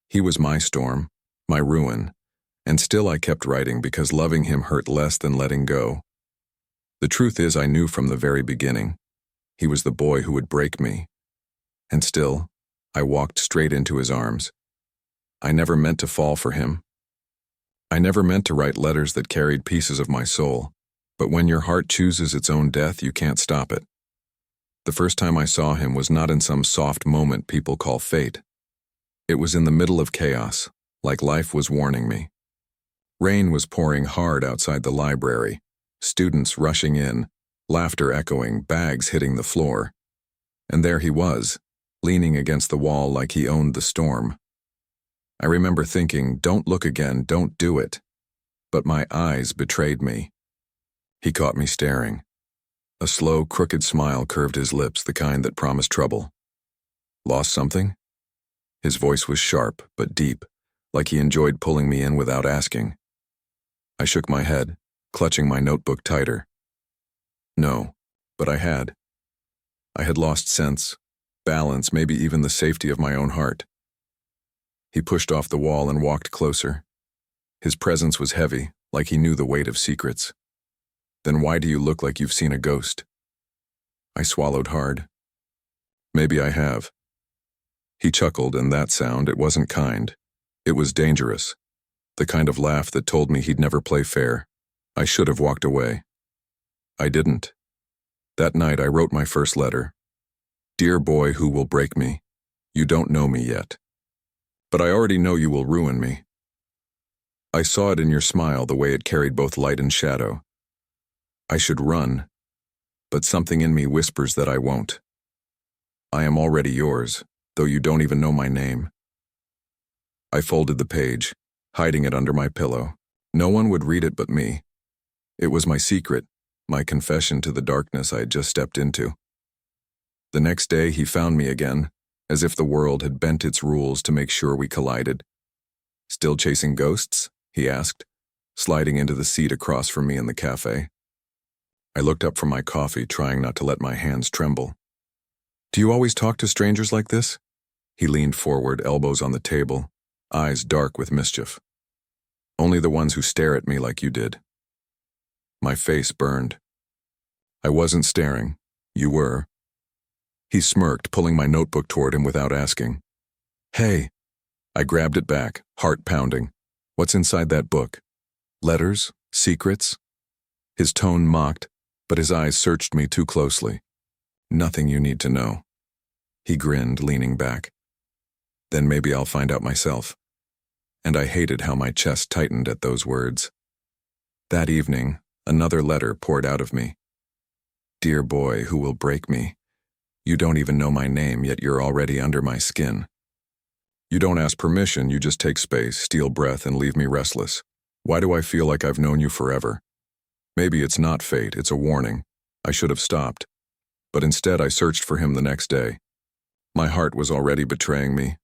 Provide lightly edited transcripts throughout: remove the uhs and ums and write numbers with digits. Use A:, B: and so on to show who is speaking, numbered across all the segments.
A: He was my storm, my ruin, and still I kept writing because loving him hurt less than letting go. The truth is I knew from the very beginning. He was the boy who would break me. And still, I walked straight into his arms. I never meant to fall for him. I never meant to write letters that carried pieces of my soul, but when your heart chooses its own death, you can't stop it. The first time I saw him was not in some soft moment people call fate. It was in the middle of chaos, like life was warning me. Rain was pouring hard outside the library, students rushing in, laughter echoing, bags hitting the floor. And there he was, leaning against the wall like he owned the storm. I remember thinking, don't look again, don't do it. But my eyes betrayed me. He caught me staring. A slow, crooked smile curved his lips, the kind that promised trouble. Lost something? His voice was sharp, but deep, like he enjoyed pulling me in without asking. I shook my head, clutching my notebook tighter. No, but I had. I had lost sense, balance, maybe even the safety of my own heart. He pushed off the wall and walked closer. His presence was heavy, like he knew the weight of secrets. Then why do you look like you've seen a ghost? I swallowed hard. Maybe I have. He chuckled, and that sound, it wasn't kind. It was dangerous. The kind of laugh that told me he'd never play fair. I should have walked away. I didn't. That night I wrote my first letter. Dear boy who will break me, you don't know me yet. But I already know you will ruin me. I saw it in your smile, the way it carried both light and shadow. I should run, but something in me whispers that I won't. I am already yours, though you don't even know my name. I folded the page, hiding it under my pillow. No one would read it but me. It was my secret, my confession to the darkness I had just stepped into. The next day he found me again, as if the world had bent its rules to make sure we collided. Still chasing ghosts? He asked, sliding into the seat across from me in the cafe. I looked up from my coffee, trying not to let my hands tremble. Do you always talk to strangers like this? He leaned forward, elbows on the table, eyes dark with mischief. Only the ones who stare at me like you did. My face burned. I wasn't staring. You were. He smirked, pulling my notebook toward him without asking. Hey. I grabbed it back, heart pounding. What's inside that book? Letters? Secrets? His tone mocked, but his eyes searched me too closely. Nothing you need to know. He grinned, leaning back. Then maybe I'll find out myself. And I hated how my chest tightened at those words. That evening, another letter poured out of me. Dear boy who will break me. You don't even know my name, yet you're already under my skin. You don't ask permission, you just take space, steal breath, and leave me restless. Why do I feel like I've known you forever? Maybe it's not fate, it's a warning. I should have stopped. But instead I searched for him the next day. My heart was already betraying me.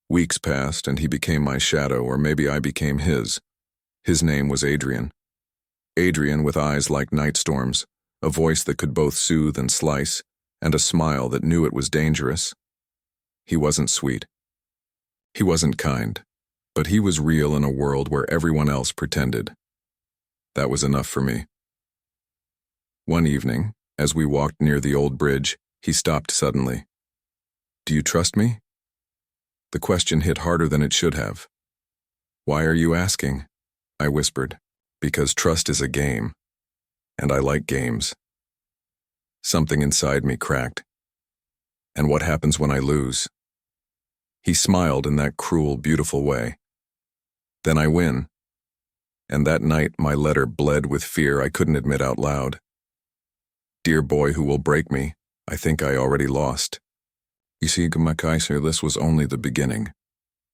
A: Weeks passed and he became my shadow, or maybe I became his. His name was Adrian. Adrian with eyes like night storms, a voice that could both soothe and slice, and a smile that knew it was dangerous. He wasn't sweet. He wasn't kind, but he was real in a world where everyone else pretended. That was enough for me. One evening, as we walked near the old bridge, he stopped suddenly. Do you trust me? The question hit harder than it should have. Why are you asking? I whispered. Because trust is a game, and I like games. Something inside me cracked. And what happens when I lose? He smiled in that cruel, beautiful way. Then I win. And that night my letter bled with fear I couldn't admit out loud. Dear boy who will break me, I think I already lost. You see, Gmakaiser, this was only the beginning.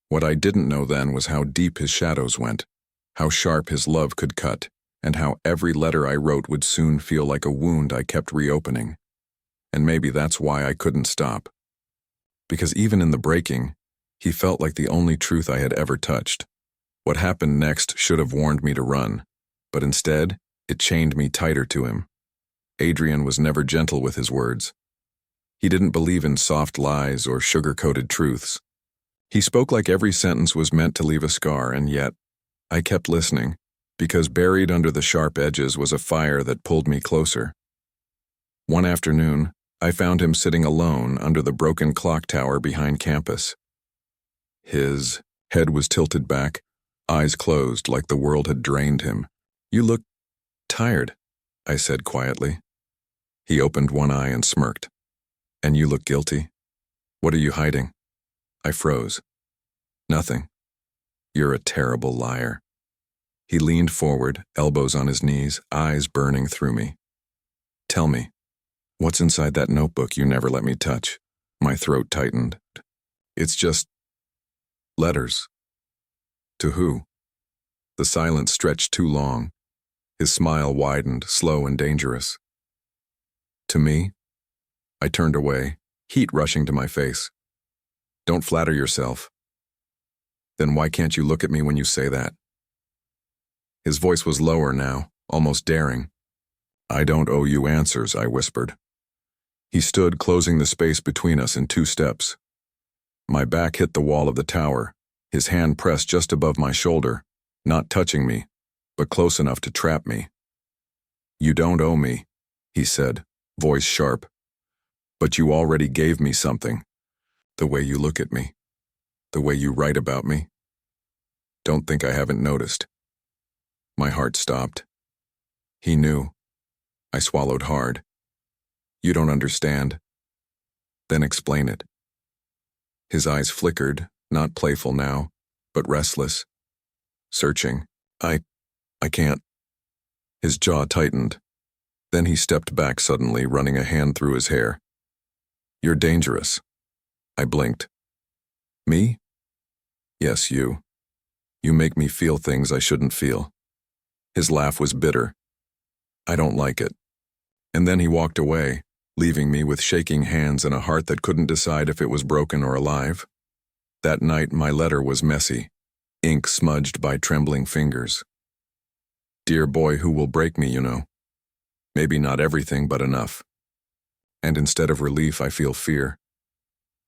A: What I didn't know then was how deep his shadows went, how sharp his love could cut, and how every letter I wrote would soon feel like a wound I kept reopening. And maybe that's why I couldn't stop. Because even in the breaking, he felt like the only truth I had ever touched. What happened next should have warned me to run, but instead, it chained me tighter to him. Adrian was never gentle with his words. He didn't believe in soft lies or sugar-coated truths. He spoke like every sentence was meant to leave a scar, and yet I kept listening, because buried under the sharp edges was a fire that pulled me closer. One afternoon, I found him sitting alone under the broken clock tower behind campus. His head was tilted back, eyes closed like the world had drained him. "You look tired," I said quietly. He opened one eye and smirked. "And you look guilty. What are you hiding?" I froze. "Nothing. You're a terrible liar." He leaned forward, elbows on his knees, eyes burning through me. "Tell me, what's inside that notebook you never let me touch?" My throat tightened. "It's just letters." "To who?" The silence stretched too long. His smile widened, slow and dangerous. "To me?" I turned away, heat rushing to my face. "Don't flatter yourself." "Then why can't you look at me when you say that?" His voice was lower now, almost daring. "I don't owe you answers," I whispered. He stood, closing the space between us in 2 steps. My back hit the wall of the tower, his hand pressed just above my shoulder, not touching me, but close enough to trap me. "You don't owe me," he said, voice sharp. "But you already gave me something. The way you look at me. The way you write about me. Don't think I haven't noticed." My heart stopped. He knew. I swallowed hard. "You don't understand." "Then explain it." His eyes flickered, not playful now, but restless. Searching. I can't." His jaw tightened. Then he stepped back suddenly, running a hand through his hair. "You're dangerous." I blinked. "Me?" "Yes, you. You make me feel things I shouldn't feel." His laugh was bitter. "I don't like it." And then he walked away, leaving me with shaking hands and a heart that couldn't decide if it was broken or alive. That night my letter was messy, ink smudged by trembling fingers. "Dear boy who will break me, you know. Maybe not everything, but enough." And instead of relief, I feel fear.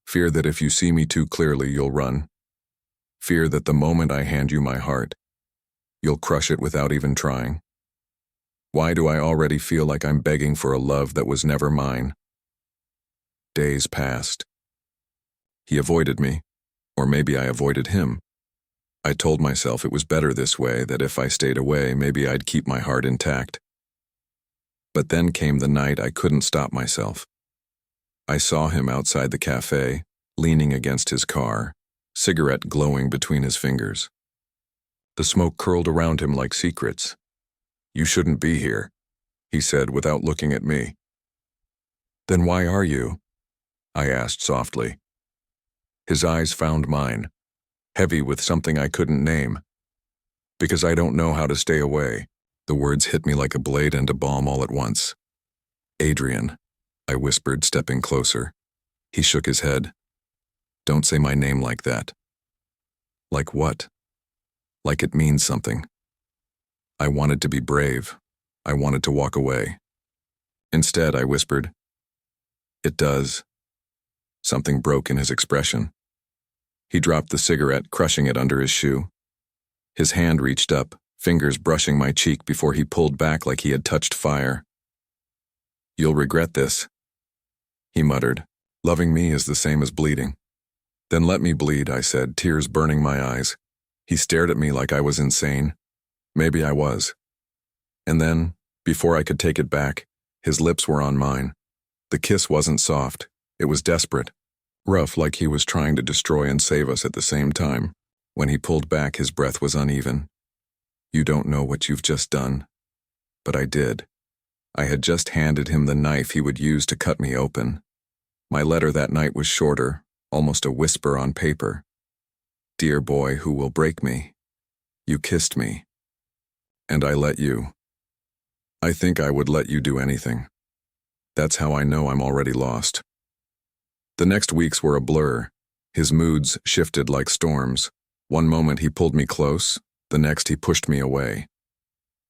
A: Fear that if you see me too clearly, you'll run. Fear that the moment I hand you my heart, you'll crush it without even trying. Why do I already feel like I'm begging for a love that was never mine? Days passed. He avoided me, or maybe I avoided him. I told myself it was better this way, that if I stayed away, maybe I'd keep my heart intact. But then came the night I couldn't stop myself. I saw him outside the cafe, leaning against his car, cigarette glowing between his fingers. The smoke curled around him like secrets. "You shouldn't be here," he said without looking at me. "Then why are you?" I asked softly. His eyes found mine, heavy with something I couldn't name. "Because I don't know how to stay away." The words hit me like a blade and a balm all at once. "Adrian," I whispered, stepping closer. He shook his head. "Don't say my name like that." "Like what?" "Like it means something." I wanted to be brave. I wanted to walk away. Instead, I whispered, "It does." Something broke in his expression. He dropped the cigarette, crushing it under his shoe. His hand reached up, fingers brushing my cheek before he pulled back like he had touched fire. "You'll regret this," he muttered. "Loving me is the same as bleeding." "Then let me bleed," I said, tears burning my eyes. He stared at me like I was insane. Maybe I was. And then, before I could take it back, his lips were on mine. The kiss wasn't soft. It was desperate. Rough, like he was trying to destroy and save us at the same time. When he pulled back, his breath was uneven. "You don't know what you've just done." But I did. I had just handed him the knife he would use to cut me open. My letter that night was shorter, almost a whisper on paper. "Dear boy who will break me. You kissed me. And I let you. I think I would let you do anything. That's how I know I'm already lost." The next weeks were a blur. His moods shifted like storms. One moment he pulled me close, the next he pushed me away.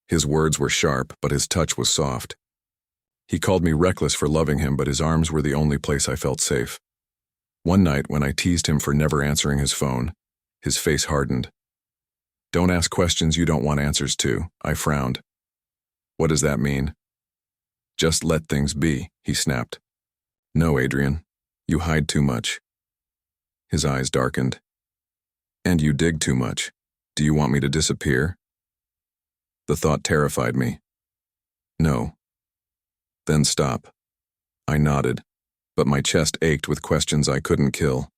A: His words were sharp, but his touch was soft. He called me reckless for loving him, but his arms were the only place I felt safe. One night, when I teased him for never answering his phone, his face hardened. "Don't ask questions you don't want answers to," I frowned. "What does that mean?" "Just let things be," he snapped. "No, Adrian, you hide too much." His eyes darkened. "And you dig too much. Do you want me to disappear?" The thought terrified me. "No." "Then stop." I nodded, but my chest ached with questions I couldn't kill.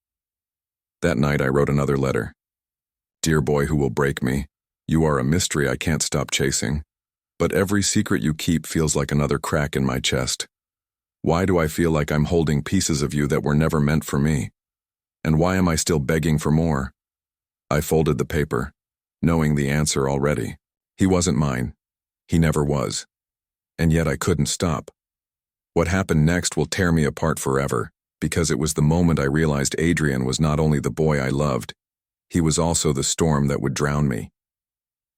A: That night I wrote another letter. "Dear boy who will break me, you are a mystery I can't stop chasing. But every secret you keep feels like another crack in my chest. Why do I feel like I'm holding pieces of you that were never meant for me? And why am I still begging for more?" I folded the paper, knowing the answer already. He wasn't mine. He never was. And yet I couldn't stop. What happened next will tear me apart forever, because it was the moment I realized Adrian was not only the boy I loved, he was also the storm that would drown me.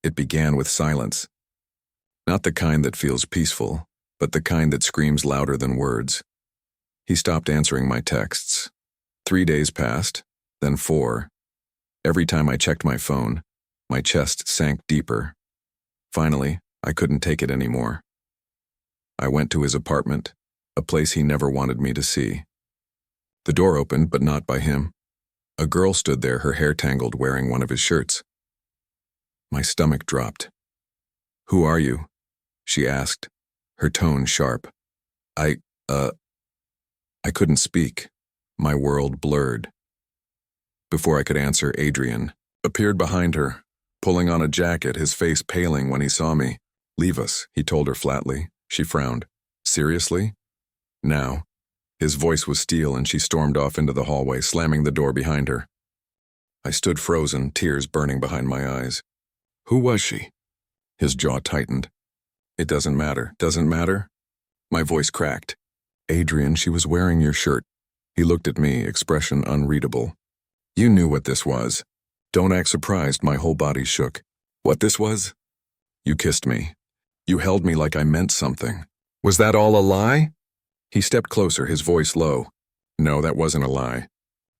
A: It began with silence. Not the kind that feels peaceful, but the kind that screams louder than words. He stopped answering my texts. 3 days passed, then 4. Every time I checked my phone, my chest sank deeper. Finally, I couldn't take it anymore. I went to his apartment, a place he never wanted me to see. The door opened, but not by him. A girl stood there, her hair tangled, wearing one of his shirts. My stomach dropped. "Who are you?" she asked, her tone sharp. I couldn't speak. My world blurred. Before I could answer, Adrian appeared behind her, pulling on a jacket, his face paling when he saw me. "Leave us," he told her flatly. She frowned. "Seriously?" "Now." His voice was steel, and she stormed off into the hallway, slamming the door behind her. I stood frozen, tears burning behind my eyes. "Who was she?" His jaw tightened. "It doesn't matter. Doesn't matter?" My voice cracked. "Adrian, she was wearing your shirt." He looked at me, expression unreadable. "You knew what this was." "Don't act surprised." My whole body shook. "What this was?" "You kissed me. You held me like I meant something. Was that all a lie?" He stepped closer, his voice low. "No, that wasn't a lie.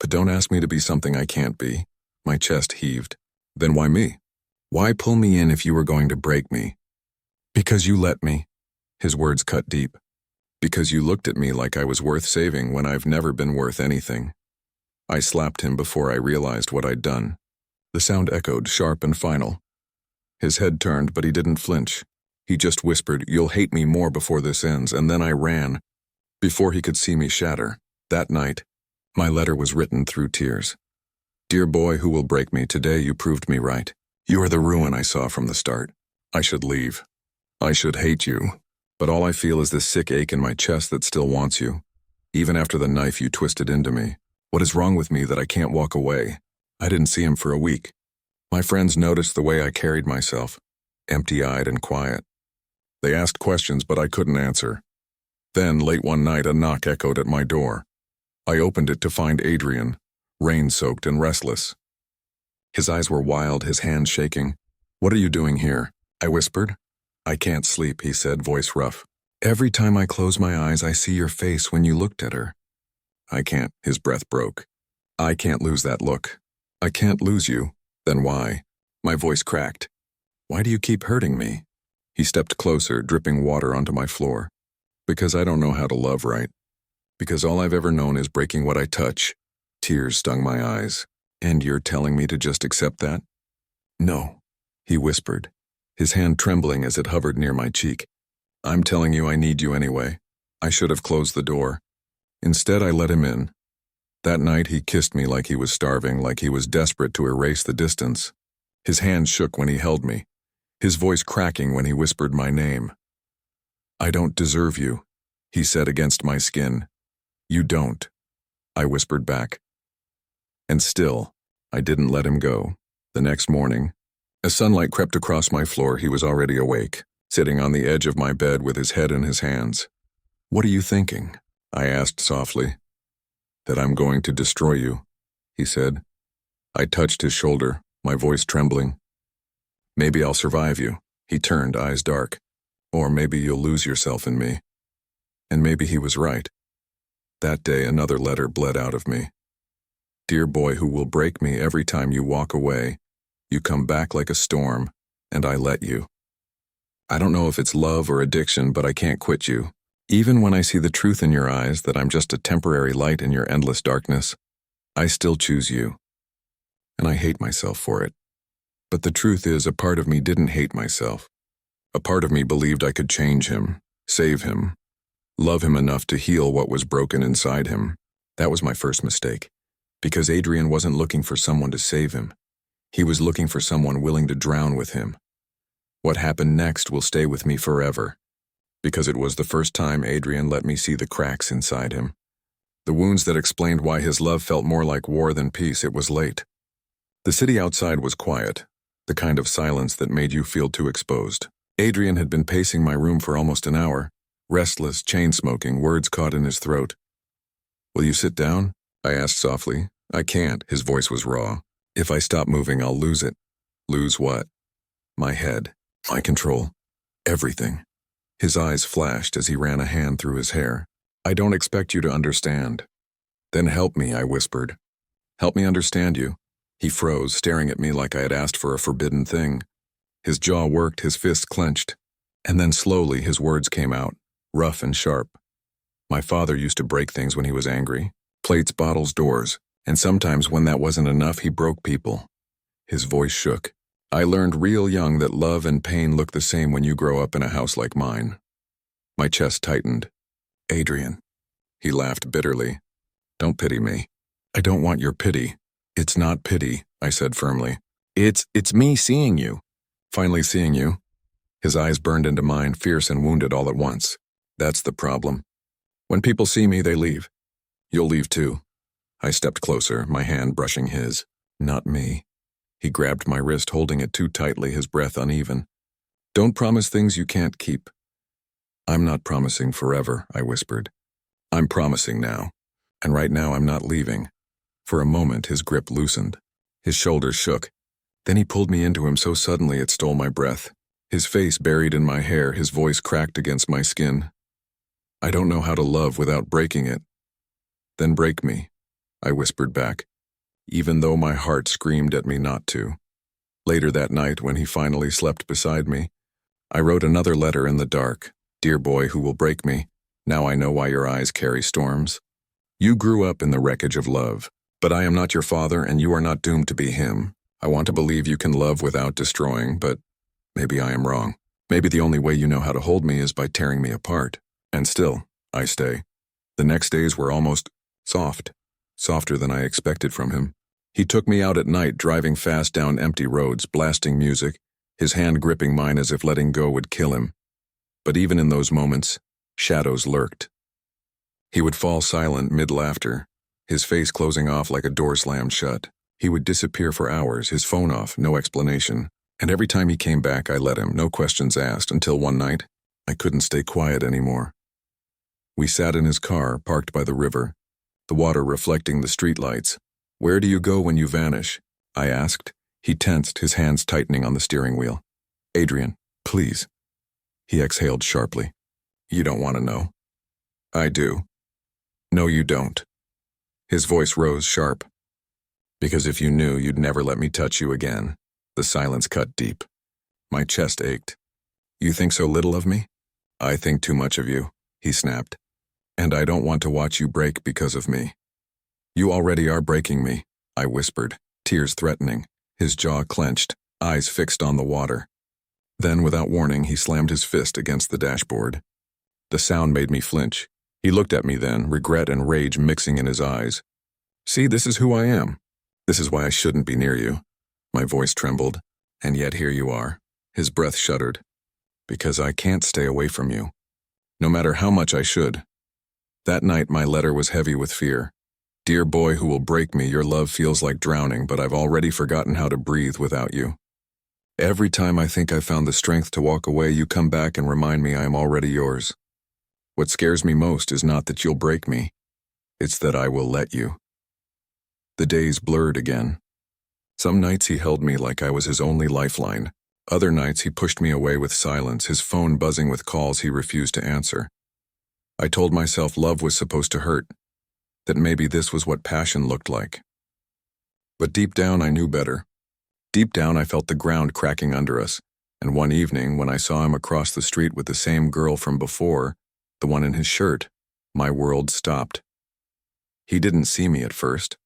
A: But don't ask me to be something I can't be." My chest heaved. "Then why me? Why pull me in if you were going to break me?" "Because you let me." His words cut deep. "Because you looked at me like I was worth saving when I've never been worth anything." I slapped him before I realized what I'd done. The sound echoed, sharp and final. His head turned, but he didn't flinch. He just whispered, "You'll hate me more before this ends," and then I ran, before he could see me shatter. That night, my letter was written through tears. "Dear boy who will break me, today you proved me right. You are the ruin I saw from the start. I should leave. I should hate you. But all I feel is this sick ache in my chest that still wants you, even after the knife you twisted into me. What is wrong with me that I can't walk away?" I didn't see him for a week. My friends noticed the way I carried myself, empty-eyed and quiet. They asked questions, but I couldn't answer. Then, late one night, a knock echoed at my door. I opened it to find Adrian, rain-soaked and restless. His eyes were wild, his hands shaking. "What are you doing here?" I whispered. "I can't sleep," he said, voice rough. "Every time I close my eyes, I see your face when you looked at her." "I can't," his breath broke. "I can't lose that look. I can't lose you." "Then why?" My voice cracked. "Why do you keep hurting me?" He stepped closer, dripping water onto my floor. "Because I don't know how to love right. Because all I've ever known is breaking what I touch." Tears stung my eyes. "And you're telling me to just accept that?" "No," he whispered, his hand trembling as it hovered near my cheek. "I'm telling you I need you anyway. I should have closed the door. Instead, I let him in. That night, he kissed me like he was starving, like he was desperate to erase the distance. His hand shook when he held me, his voice cracking when he whispered my name. "I don't deserve you," he said against my skin. "You don't," I whispered back. And still, I didn't let him go. The next morning, as sunlight crept across my floor, he was already awake, sitting on the edge of my bed with his head in his hands. "What are you thinking?" I asked softly. "That I'm going to destroy you," he said. I touched his shoulder, my voice trembling. "Maybe I'll survive you." He turned, eyes dark. "Or maybe you'll lose yourself in me." And maybe he was right. That day, another letter bled out of me. Dear boy who will break me every time you walk away. You come back like a storm, and I let you. I don't know if it's love or addiction, but I can't quit you. Even when I see the truth in your eyes that I'm just a temporary light in your endless darkness, I still choose you. And I hate myself for it. But the truth is, a part of me didn't hate myself. A part of me believed I could change him, save him, love him enough to heal what was broken inside him. That was my first mistake. Because Adrian wasn't looking for someone to save him. He was looking for someone willing to drown with him. What happened next will stay with me forever. Because it was the first time Adrian let me see the cracks inside him. The wounds that explained why his love felt more like war than peace. It was late. The city outside was quiet, the kind of silence that made you feel too exposed. Adrian had been pacing my room for almost an hour, restless, chain-smoking, words caught in his throat. "Will you sit down?" I asked softly. "I can't." His voice was raw. "If I stop moving, I'll lose it." "Lose what?" "My head, my control, everything." His eyes flashed as he ran a hand through his hair. "I don't expect you to understand." "Then help me," I whispered. "Help me understand you." He froze, staring at me like I had asked for a forbidden thing. His jaw worked, his fists clenched. And then slowly his words came out, rough and sharp. My father used to break things when he was angry. Plates, bottles, doors. And sometimes when that wasn't enough, he broke people. His voice shook. "I learned real young that love and pain look the same when you grow up in a house like mine." My chest tightened. "Adrian." He laughed bitterly. "Don't pity me. I don't want your pity." "It's not pity," I said firmly. It's me seeing you." "Finally seeing you." His eyes burned into mine, fierce and wounded all at once. "That's the problem. When people see me, they leave. You'll leave too." I stepped closer, my hand brushing his. "Not me." He grabbed my wrist, holding it too tightly, his breath uneven. "Don't promise things you can't keep." "I'm not promising forever," I whispered. "I'm promising now. And right now I'm not leaving." For a moment his grip loosened. His shoulders shook. Then he pulled me into him so suddenly it stole my breath. His face buried in my hair, his voice cracked against my skin. "I don't know how to love without breaking it." "Then break me," I whispered back, even though my heart screamed at me not to. Later that night, when he finally slept beside me, I wrote another letter in the dark. "Dear boy who will break me, now I know why your eyes carry storms. You grew up in the wreckage of love, but I am not your father and you are not doomed to be him. I want to believe you can love without destroying, but maybe I am wrong. Maybe the only way you know how to hold me is by tearing me apart. And still, I stay." The next days were almost soft, softer than I expected from him. He took me out at night, driving fast down empty roads, blasting music, his hand gripping mine as if letting go would kill him. But even in those moments, shadows lurked. He would fall silent mid-laughter, his face closing off like a door slammed shut. He would disappear for hours, his phone off, no explanation. And every time he came back, I let him, no questions asked, until one night, I couldn't stay quiet anymore. We sat in his car, parked by the river, the water reflecting the streetlights. "Where do you go when you vanish?" I asked. He tensed, his hands tightening on the steering wheel. "Adrian, please." He exhaled sharply. "You don't want to know." "I do." "No, you don't." His voice rose sharp. "Because if you knew, you'd never let me touch you again." The silence cut deep. My chest ached. "You think so little of me?" "I think too much of you," he snapped. "And I don't want to watch you break because of me." "You already are breaking me," I whispered, tears threatening, his jaw clenched, eyes fixed on the water. Then, without warning, he slammed his fist against the dashboard. The sound made me flinch. He looked at me then, regret and rage mixing in his eyes. "See, this is who I am. This is why I shouldn't be near you." My voice trembled. "And yet here you are." His breath shuddered. "Because I can't stay away from you. No matter how much I should." That night my letter was heavy with fear. "Dear boy who will break me, your love feels like drowning, but I've already forgotten how to breathe without you. Every time I think I've found the strength to walk away, you come back and remind me I am already yours. What scares me most is not that you'll break me. It's that I will let you." The days blurred again. Some nights he held me like I was his only lifeline. Other nights he pushed me away with silence, his phone buzzing with calls he refused to answer. I told myself love was supposed to hurt, that maybe this was what passion looked like. But deep down, I knew better. Deep down, I felt the ground cracking under us, and one evening, when I saw him across the street with the same girl from before, the one in his shirt, my world stopped. He didn't see me at first.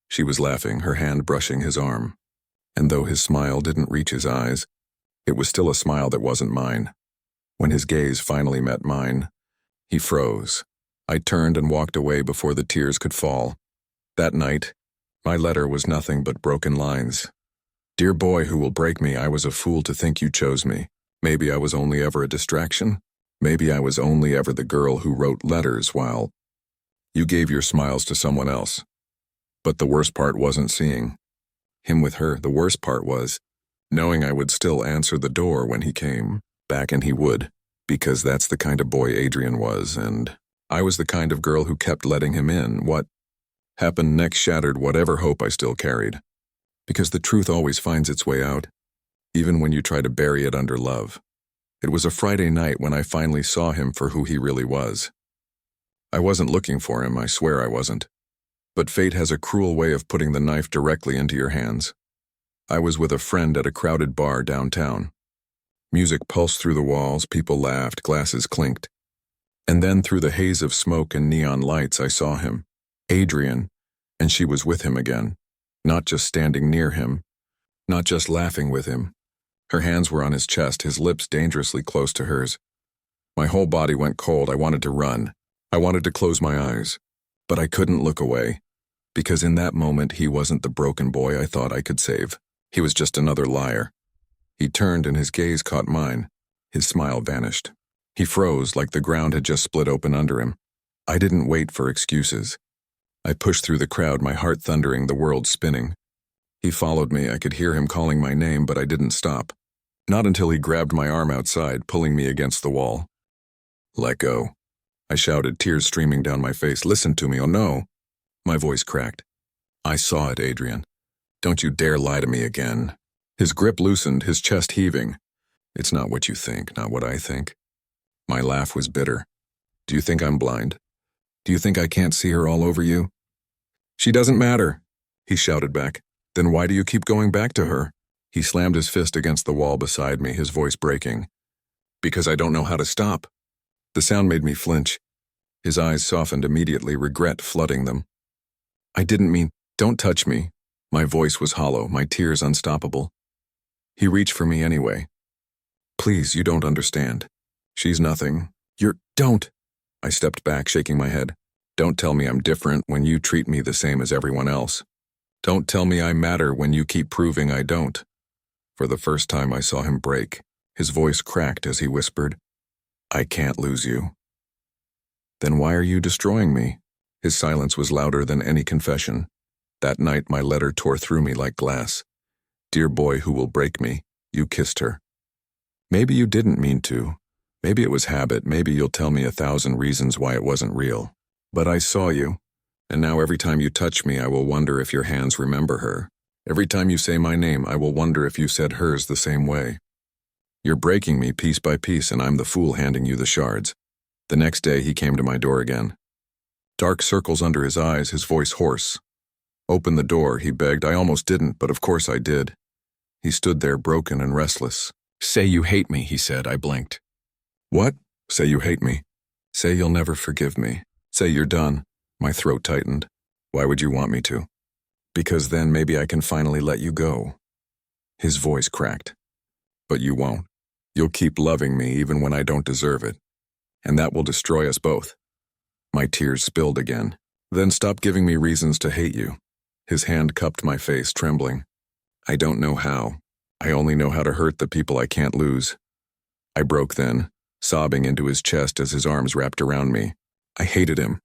A: She was laughing, her hand brushing his arm. And though his smile didn't reach his eyes, it was still a smile that wasn't mine. When his gaze finally met mine, he froze. I turned and walked away before the tears could fall. That night, my letter was nothing but broken lines. Dear boy who will break me, I was a fool to think you chose me. Maybe I was only ever a distraction. Maybe I was only ever the girl who wrote letters while you gave your smiles to someone else. But the worst part wasn't seeing him with her. The worst part was knowing I would still answer the door when he came back, and he would, because that's the kind of boy Adrian was, and I was the kind of girl who kept letting him in. What happened next shattered whatever hope I still carried, because the truth always finds its way out, even when you try to bury it under love. It was a Friday night when I finally saw him for who he really was. I wasn't looking for him, I swear I wasn't. But fate has a cruel way of putting the knife directly into your hands. I was with a friend at a crowded bar downtown. Music pulsed through the walls, people laughed, glasses clinked. And then through the haze of smoke and neon lights, I saw him, Adrian, and she was with him again. Not just standing near him, not just laughing with him. Her hands were on his chest, his lips dangerously close to hers. My whole body went cold. I wanted to run. I wanted to close my eyes. But I couldn't look away, because in that moment he wasn't the broken boy I thought I could save. He was just another liar. He turned and his gaze caught mine. His smile vanished. He froze like the ground had just split open under him. I didn't wait for excuses. I pushed through the crowd, my heart thundering, the world spinning. He followed me. I could hear him calling my name, but I didn't stop. Not until he grabbed my arm outside, pulling me against the wall. Let go, I shouted, tears streaming down my face. Listen to me, oh no. My voice cracked. I saw it, Adrian. Don't you dare lie to me again. His grip loosened, his chest heaving. It's not what you think, not what I think. My laugh was bitter. Do you think I'm blind? Do you think I can't see her all over you? She doesn't matter, he shouted back. Then why do you keep going back to her? He slammed his fist against the wall beside me, his voice breaking. Because I don't know how to stop. The sound made me flinch. His eyes softened immediately, regret flooding them. I didn't mean, don't touch me. My voice was hollow, my tears unstoppable. He reached for me anyway. Please, you don't understand. She's nothing. Don't. I stepped back, shaking my head. Don't tell me I'm different when you treat me the same as everyone else. Don't tell me I matter when you keep proving I don't. For the first time I saw him break. His voice cracked as he whispered, I can't lose you. Then why are you destroying me? His silence was louder than any confession. That night my letter tore through me like glass. Dear boy who will break me, you kissed her. Maybe you didn't mean to. Maybe it was habit. Maybe you'll tell me 1,000 reasons why it wasn't real. But I saw you. And now every time you touch me, I will wonder if your hands remember her. Every time you say my name, I will wonder if you said hers the same way. You're breaking me piece by piece, and I'm the fool handing you the shards. The next day, he came to my door again. Dark circles under his eyes, his voice hoarse. Open the door, he begged. I almost didn't, but of course I did. He stood there broken and restless. Say you hate me, he said. I blinked. What? Say you hate me. Say you'll never forgive me. Say you're done. My throat tightened. Why would you want me to? Because then maybe I can finally let you go. His voice cracked. But you won't. You'll keep loving me even when I don't deserve it. And that will destroy us both. My tears spilled again. Then stop giving me reasons to hate you. His hand cupped my face, trembling. I don't know how. I only know how to hurt the people I can't lose. I broke then, sobbing into his chest as his arms wrapped around me. I hated him.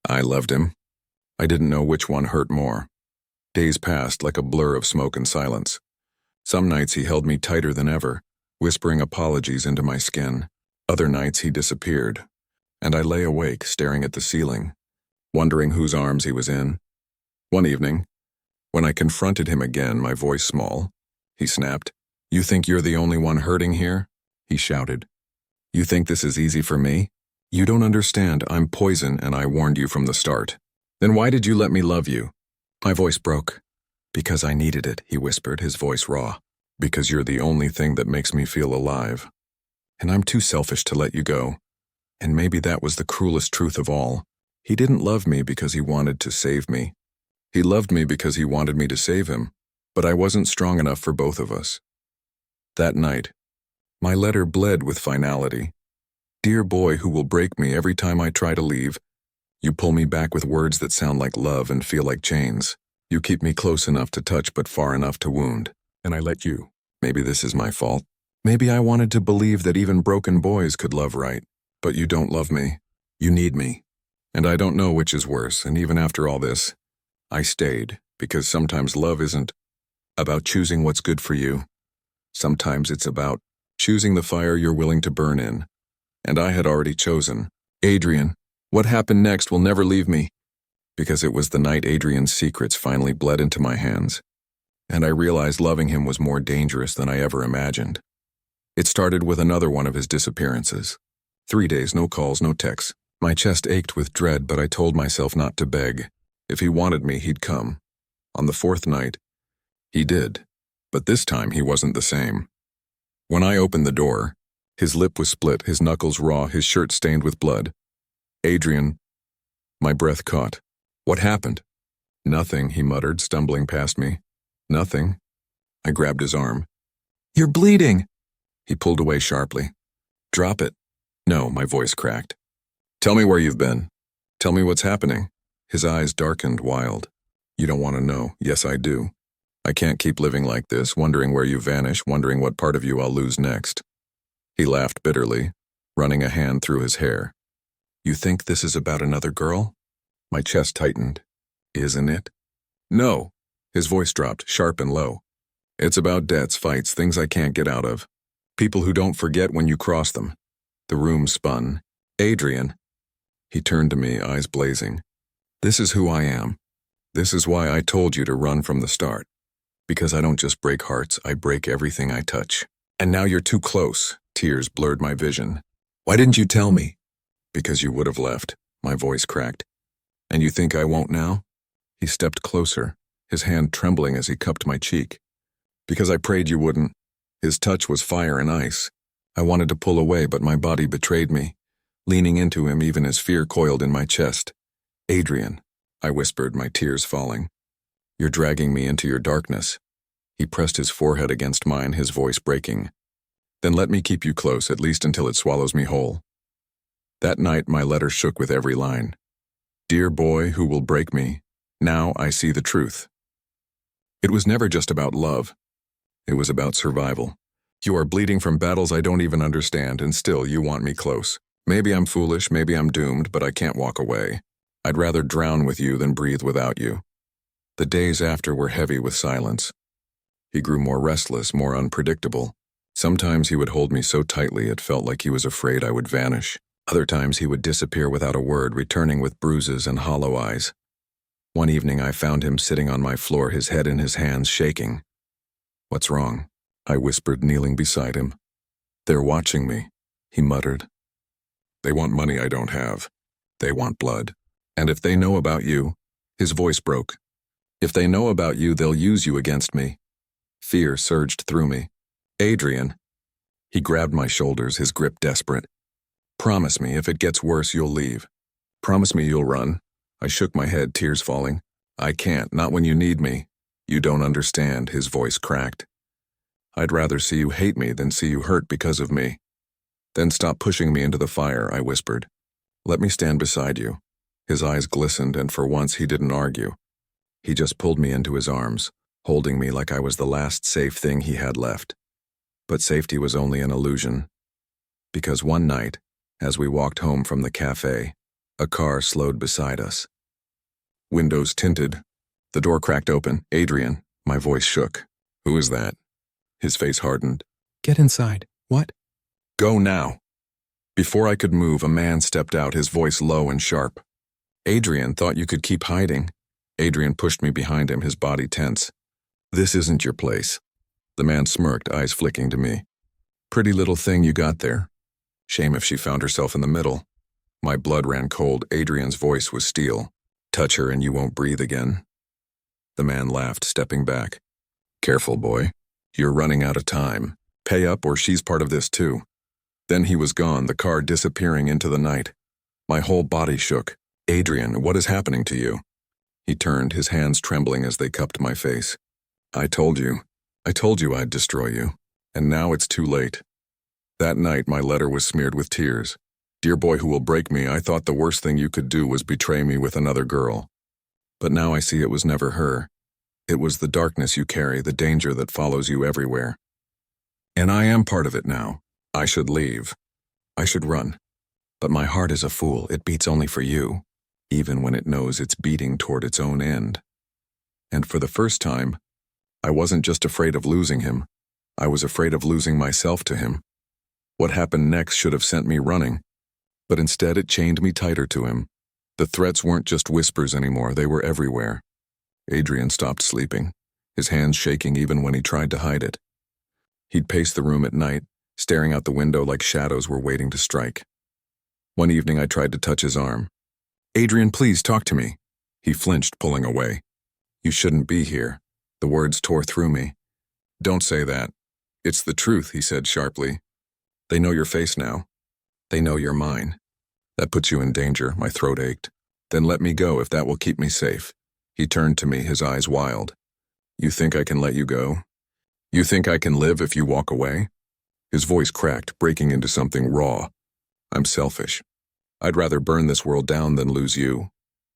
A: I loved him. I didn't know which one hurt more. Days passed like a blur of smoke and silence. Some nights he held me tighter than ever, whispering apologies into my skin. Other nights he disappeared, and I lay awake staring at the ceiling, wondering whose arms he was in. One evening, when I confronted him again, my voice small, he snapped, You think you're the only one hurting here? He shouted. You think this is easy for me? You don't understand. I'm poison, and I warned you from the start. Then why did you let me love you? My voice broke. Because I needed it, he whispered, his voice raw. Because you're the only thing that makes me feel alive. And I'm too selfish to let you go. And maybe that was the cruelest truth of all. He didn't love me because he wanted to save me. He loved me because he wanted me to save him, but I wasn't strong enough for both of us. That night, my letter bled with finality. Dear boy who will break me every time I try to leave, you pull me back with words that sound like love and feel like chains. You keep me close enough to touch but far enough to wound. And I let you. Maybe this is my fault. Maybe I wanted to believe that even broken boys could love right. But you don't love me. You need me. And I don't know which is worse, and even after all this, I stayed, because sometimes love isn't about choosing what's good for you. Sometimes it's about choosing the fire you're willing to burn in. And I had already chosen. Adrian, what happened next will never leave me. Because it was the night Adrian's secrets finally bled into my hands. And I realized loving him was more dangerous than I ever imagined. It started with another one of his disappearances. 3 days, no calls, no texts. My chest ached with dread, but I told myself not to beg. If he wanted me, he'd come. On the 4th night, he did. But this time, he wasn't the same. When I opened the door, his lip was split, his knuckles raw, his shirt stained with blood. Adrian, my breath caught. What happened? Nothing, he muttered, stumbling past me. Nothing. I grabbed his arm. You're bleeding! He pulled away sharply. Drop it. No, my voice cracked. Tell me where you've been. Tell me what's happening. His eyes darkened wild. You don't want to know. Yes, I do. I can't keep living like this, wondering where you vanish, wondering what part of you I'll lose next. He laughed bitterly, running a hand through his hair. You think this is about another girl? My chest tightened. Isn't it? No. His voice dropped, sharp and low. It's about debts, fights, things I can't get out of. People who don't forget when you cross them. The room spun. Adrian. He turned to me, eyes blazing. This is who I am. This is why I told you to run from the start. Because I don't just break hearts, I break everything I touch. And now you're too close. Tears blurred my vision. Why didn't you tell me? Because you would have left. My voice cracked. And you think I won't now? He stepped closer, his hand trembling as he cupped my cheek. Because I prayed you wouldn't. His touch was fire and ice. I wanted to pull away, but my body betrayed me. Leaning into him, even as fear coiled in my chest. Adrian, I whispered, my tears falling. You're dragging me into your darkness. He pressed his forehead against mine, his voice breaking. Then let me keep you close, at least until it swallows me whole. That night, my letter shook with every line. Dear boy who will break me, now I see the truth. It was never just about love. It was about survival. You are bleeding from battles I don't even understand, and still you want me close. Maybe I'm foolish, maybe I'm doomed, but I can't walk away. I'd rather drown with you than breathe without you. The days after were heavy with silence. He grew more restless, more unpredictable. Sometimes he would hold me so tightly it felt like he was afraid I would vanish. Other times he would disappear without a word, returning with bruises and hollow eyes. One evening I found him sitting on my floor, his head in his hands, shaking. What's wrong? I whispered, kneeling beside him. They're watching me, he muttered. They want money I don't have. They want blood. And if they know about you, his voice broke. If they know about you, they'll use you against me. Fear surged through me. Adrian. He grabbed my shoulders, his grip desperate. Promise me, if it gets worse, you'll leave. Promise me you'll run. I shook my head, tears falling. I can't, not when you need me. You don't understand, his voice cracked. I'd rather see you hate me than see you hurt because of me. Then stop pushing me into the fire, I whispered. Let me stand beside you. His eyes glistened, and for once he didn't argue. He just pulled me into his arms, holding me like I was the last safe thing he had left. But safety was only an illusion. Because one night, as we walked home from the cafe, a car slowed beside us. Windows tinted. The door cracked open. Adrian, my voice shook. Who is that? His face hardened. Get inside. What? Go now. Before I could move, a man stepped out, his voice low and sharp. Adrian, thought you could keep hiding. Adrian pushed me behind him, his body tense. This isn't your place. The man smirked, eyes flicking to me. Pretty little thing you got there. Shame if she found herself in the middle. My blood ran cold. Adrian's voice was steel. Touch her and you won't breathe again. The man laughed, stepping back. Careful, boy. You're running out of time. Pay up or she's part of this too. Then he was gone, the car disappearing into the night. My whole body shook. Adrian, what is happening to you? He turned, his hands trembling as they cupped my face. I told you I'd destroy you. And now it's too late. That night, my letter was smeared with tears. Dear boy who will break me, I thought the worst thing you could do was betray me with another girl. But now I see it was never her. It was the darkness you carry, the danger that follows you everywhere. And I am part of it now. I should leave. I should run. But my heart is a fool. It beats only for you, even when it knows it's beating toward its own end. And for the first time, I wasn't just afraid of losing him. I was afraid of losing myself to him. What happened next should have sent me running, but instead it chained me tighter to him. The threats weren't just whispers anymore, they were everywhere. Adrian stopped sleeping, his hands shaking even when he tried to hide it. He'd pace the room at night, staring out the window like shadows were waiting to strike. One evening I tried to touch his arm. Adrian, please talk to me. He flinched, pulling away. You shouldn't be here. The words tore through me. Don't say that. It's the truth, he said sharply. They know your face now. They know you're mine. That puts you in danger, my throat ached. Then let me go if that will keep me safe. He turned to me, his eyes wild. You think I can let you go? You think I can live if you walk away? His voice cracked, breaking into something raw. I'm selfish. I'd rather burn this world down than lose you.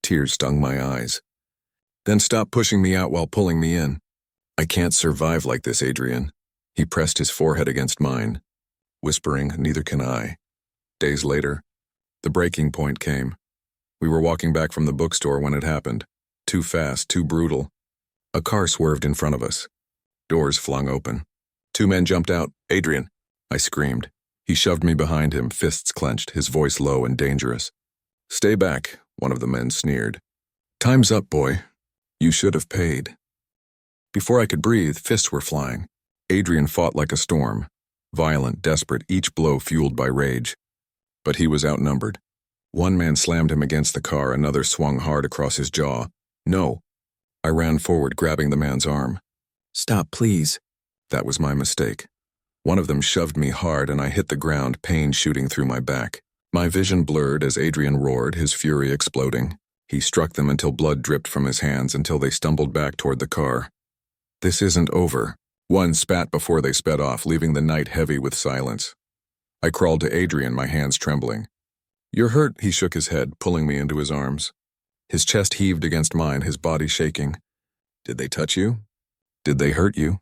A: Tears stung my eyes. Then stop pushing me out while pulling me in. I can't survive like this, Adrian. He pressed his forehead against mine, whispering, neither can I. Days later, the breaking point came. We were walking back from the bookstore when it happened. Too fast, too brutal. A car swerved in front of us. Doors flung open. 2 men jumped out. Adrian, I screamed. He shoved me behind him, fists clenched, his voice low and dangerous. Stay back, one of the men sneered. Time's up, boy. You should have paid. Before I could breathe, fists were flying. Adrian fought like a storm, violent, desperate, each blow fueled by rage. But he was outnumbered. One man slammed him against the car, another swung hard across his jaw. No. I ran forward, grabbing the man's arm. Stop, please. That was my mistake. One of them shoved me hard and I hit the ground, pain shooting through my back. My vision blurred as Adrian roared, his fury exploding. He struck them until blood dripped from his hands until they stumbled back toward the car. This isn't over. One spat before they sped off, leaving the night heavy with silence. I crawled to Adrian, my hands trembling. You're hurt, he shook his head, pulling me into his arms. His chest heaved against mine, his body shaking. Did they touch you? Did they hurt you?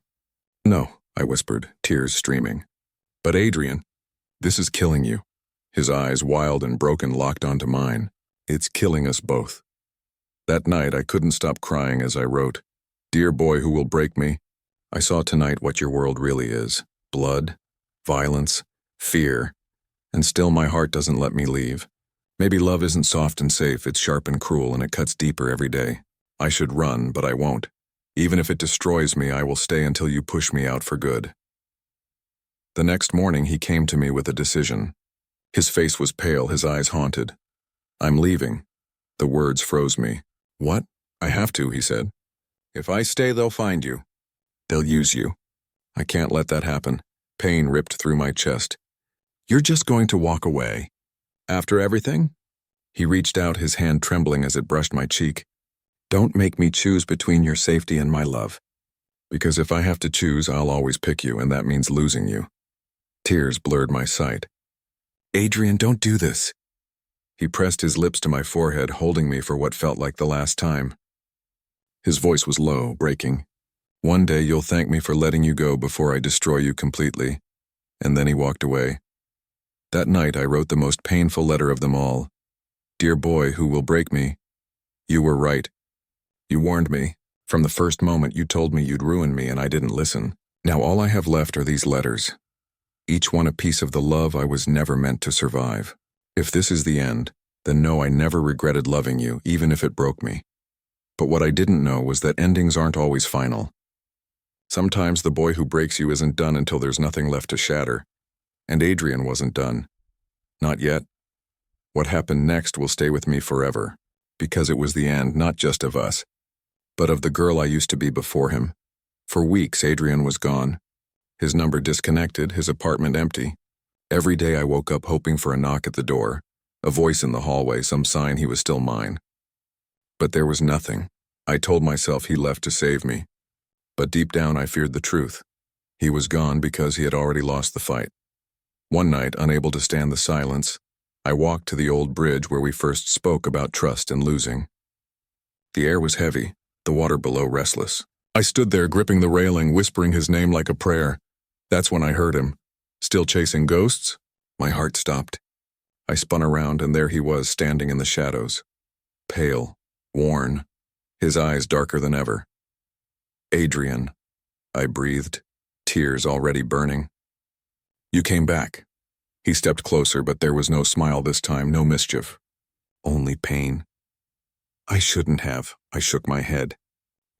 A: No, I whispered, tears streaming. But Adrian, this is killing you. His eyes, wild and broken, locked onto mine. It's killing us both. That night I couldn't stop crying as I wrote, Dear boy who will break me, I saw tonight what your world really is. Blood, violence, fear, and still my heart doesn't let me leave. Maybe love isn't soft and safe, it's sharp and cruel, and it cuts deeper every day. I should run, but I won't. Even if it destroys me, I will stay until you push me out for good. The next morning he came to me with a decision. His face was pale, his eyes haunted. I'm leaving. The words froze me. What? I have to, he said. If I stay, they'll find you. They'll use you. I can't let that happen. Pain ripped through my chest. You're just going to walk away. After everything? He reached out, his hand trembling as it brushed my cheek. Don't make me choose between your safety and my love. Because if I have to choose, I'll always pick you, and that means losing you. Tears blurred my sight. Adrian, don't do this. He pressed his lips to my forehead, holding me for what felt like the last time. His voice was low, breaking. One day you'll thank me for letting you go before I destroy you completely. And then he walked away. That night I wrote the most painful letter of them all. Dear boy who will break me, you were right. You warned me. From the first moment you told me you'd ruin me and I didn't listen. Now all I have left are these letters. Each one a piece of the love I was never meant to survive. If this is the end, then know I never regretted loving you, even if it broke me. But what I didn't know was that endings aren't always final. Sometimes the boy who breaks you isn't done until there's nothing left to shatter. And Adrian wasn't done. Not yet. What happened next will stay with me forever, because it was the end not just of us, but of the girl I used to be before him. For weeks, Adrian was gone. His number disconnected, his apartment empty. Every day I woke up hoping for a knock at the door, a voice in the hallway, some sign he was still mine. But there was nothing. I told myself he left to save me. But deep down I feared the truth. He was gone because he had already lost the fight. One night, unable to stand the silence, I walked to the old bridge where we first spoke about trust and losing. The air was heavy, the water below restless. I stood there gripping the railing, whispering his name like a prayer. That's when I heard him. Still chasing ghosts? My heart stopped. I spun around and there he was standing in the shadows. Pale, worn, his eyes darker than ever. Adrian, I breathed, tears already burning. You came back. He stepped closer, but there was no smile this time, no mischief. Only pain. I shouldn't have. I shook my head.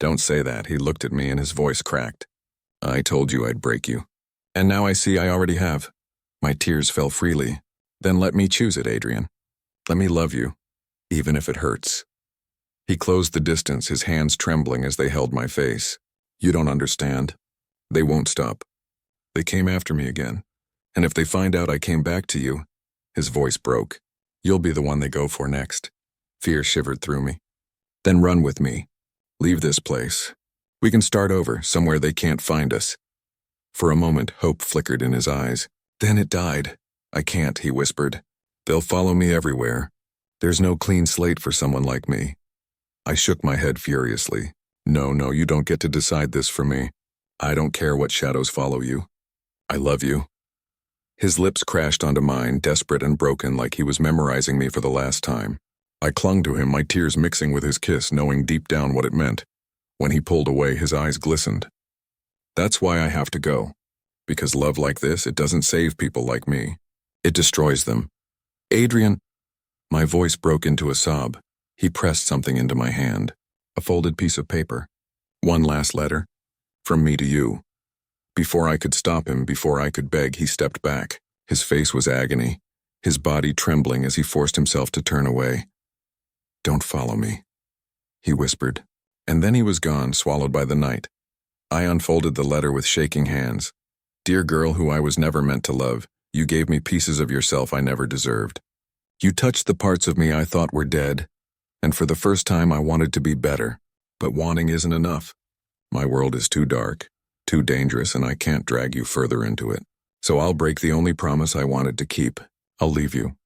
A: Don't say that. He looked at me and his voice cracked. I told you I'd break you. And now I see I already have. My tears fell freely. Then let me choose it, Adrian. Let me love you, even if it hurts. He closed the distance, his hands trembling as they held my face. You don't understand. They won't stop. They came after me again. And if they find out I came back to you, his voice broke. You'll be the one they go for next. Fear shivered through me. Then run with me. Leave this place. We can start over, somewhere they can't find us. For a moment, hope flickered in his eyes. Then it died. I can't, he whispered. They'll follow me everywhere. There's no clean slate for someone like me. I shook my head furiously. No, you don't get to decide this for me. I don't care what shadows follow you. I love you. His lips crashed onto mine, desperate and broken, like he was memorizing me for the last time. I clung to him, my tears mixing with his kiss, knowing deep down what it meant. When he pulled away, his eyes glistened. That's why I have to go. Because love like this, it doesn't save people like me. It destroys them. Adrian, my voice broke into a sob. He pressed something into my hand. A folded piece of paper. One last letter. From me to you. Before I could stop him, before I could beg, he stepped back. His face was agony, his body trembling as he forced himself to turn away. Don't follow me, he whispered. And then he was gone, swallowed by the night. I unfolded the letter with shaking hands. Dear girl who I was never meant to love, you gave me pieces of yourself I never deserved. You touched the parts of me I thought were dead, and for the first time I wanted to be better, but wanting isn't enough. My world is too dark, too dangerous, and I can't drag you further into it. So I'll break the only promise I wanted to keep. I'll leave you.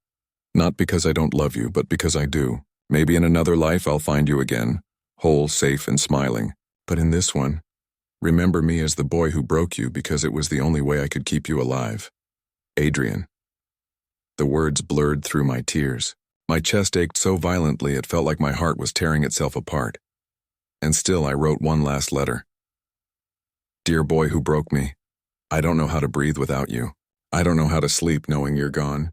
A: Not because I don't love you, but because I do. Maybe in another life I'll find you again, whole, safe, and smiling. But in this one, remember me as the boy who broke you because it was the only way I could keep you alive. Adrian. The words blurred through my tears. My chest ached so violently it felt like my heart was tearing itself apart. And still I wrote one last letter. Dear boy who broke me, I don't know how to breathe without you. I don't know how to sleep knowing you're gone.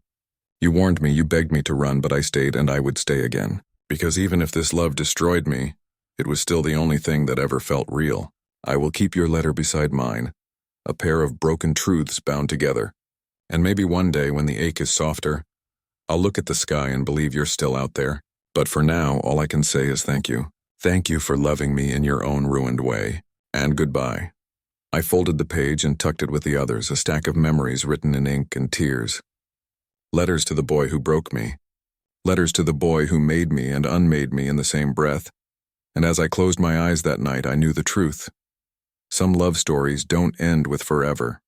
A: You warned me, you begged me to run, but I stayed and I would stay again. Because even if this love destroyed me, it was still the only thing that ever felt real. I will keep your letter beside mine, a pair of broken truths bound together. And maybe one day when the ache is softer, I'll look at the sky and believe you're still out there. But for now, all I can say is thank you. Thank you for loving me in your own ruined way. And goodbye. I folded the page and tucked it with the others, a stack of memories written in ink and tears. Letters to the boy who broke me. Letters to the boy who made me and unmade me in the same breath. And as I closed my eyes that night, I knew the truth. Some love stories don't end with forever.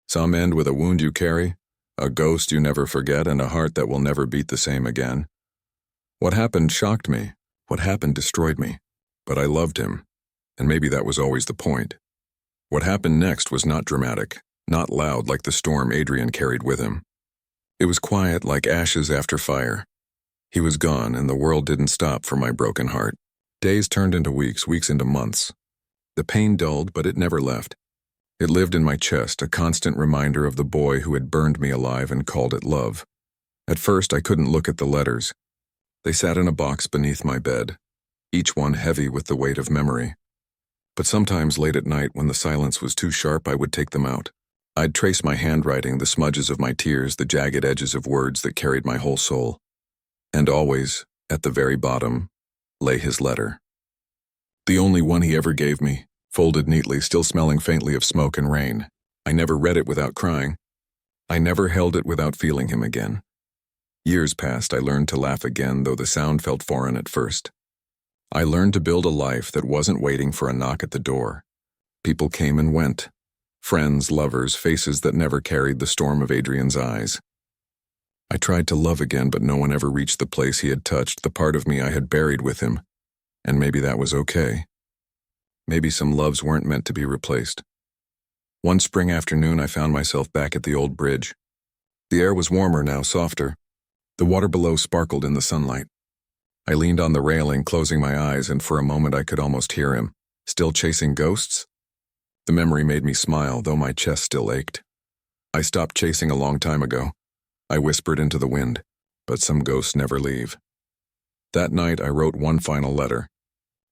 A: Some end with a wound you carry, a ghost you never forget, and a heart that will never beat the same again. What happened shocked me. What happened destroyed me. But I loved him, and maybe that was always the point. What happened next was not dramatic, not loud like the storm Adrian carried with him. It was quiet like ashes after fire. He was gone, and the world didn't stop for my broken heart. Days turned into weeks, weeks into months. The pain dulled, but it never left. It lived in my chest, a constant reminder of the boy who had burned me alive and called it love. At first, I couldn't look at the letters. They sat in a box beneath my bed, each one heavy with the weight of memory. But sometimes late at night, when the silence was too sharp, I would take them out. I'd trace my handwriting, the smudges of my tears, the jagged edges of words that carried my whole soul. And always, at the very bottom, lay his letter. The only one he ever gave me, folded neatly, still smelling faintly of smoke and rain. I never read it without crying. I never held it without feeling him again. Years passed, I learned to laugh again, though the sound felt foreign at first. I learned to build a life that wasn't waiting for a knock at the door. People came and went. Friends, lovers, faces that never carried the storm of Adrian's eyes. I tried to love again, but no one ever reached the place he had touched, the part of me I had buried with him. And maybe that was okay. Maybe some loves weren't meant to be replaced. One spring afternoon, I found myself back at the old bridge. The air was warmer now, softer. The water below sparkled in the sunlight. I leaned on the railing, closing my eyes, and for a moment I could almost hear him. Still chasing ghosts? The memory made me smile, though my chest still ached. I stopped chasing a long time ago. I whispered into the wind, but some ghosts never leave. That night I wrote one final letter.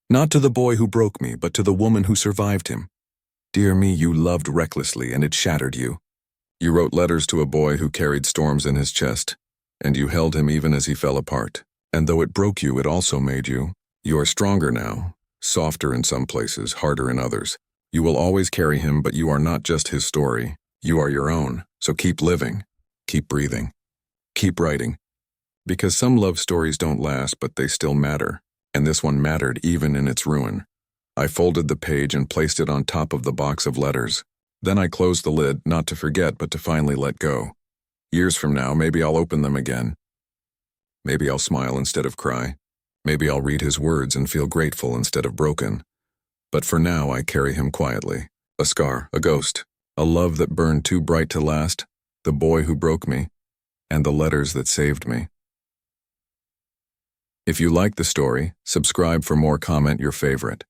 A: Not to the boy who broke me, but to the woman who survived him. Dear me, you loved recklessly, and it shattered you. You wrote letters to a boy who carried storms in his chest, and you held him even as he fell apart. And though it broke you, it also made you. You are stronger now, softer in some places, harder in others. You will always carry him, but you are not just his story. You are your own, so keep living, keep breathing, keep writing. Because some love stories don't last, but they still matter, and this one mattered even in its ruin. I folded the page and placed it on top of the box of letters. Then I closed the lid, not to forget, but to finally let go. Years from now, maybe I'll open them again. Maybe I'll smile instead of cry. Maybe I'll read his words and feel grateful instead of broken. But for now, I carry him quietly. A scar, a ghost, a love that burned too bright to last, the boy who broke me, and the letters that saved me. If you like the story, subscribe for more, comment your favorite.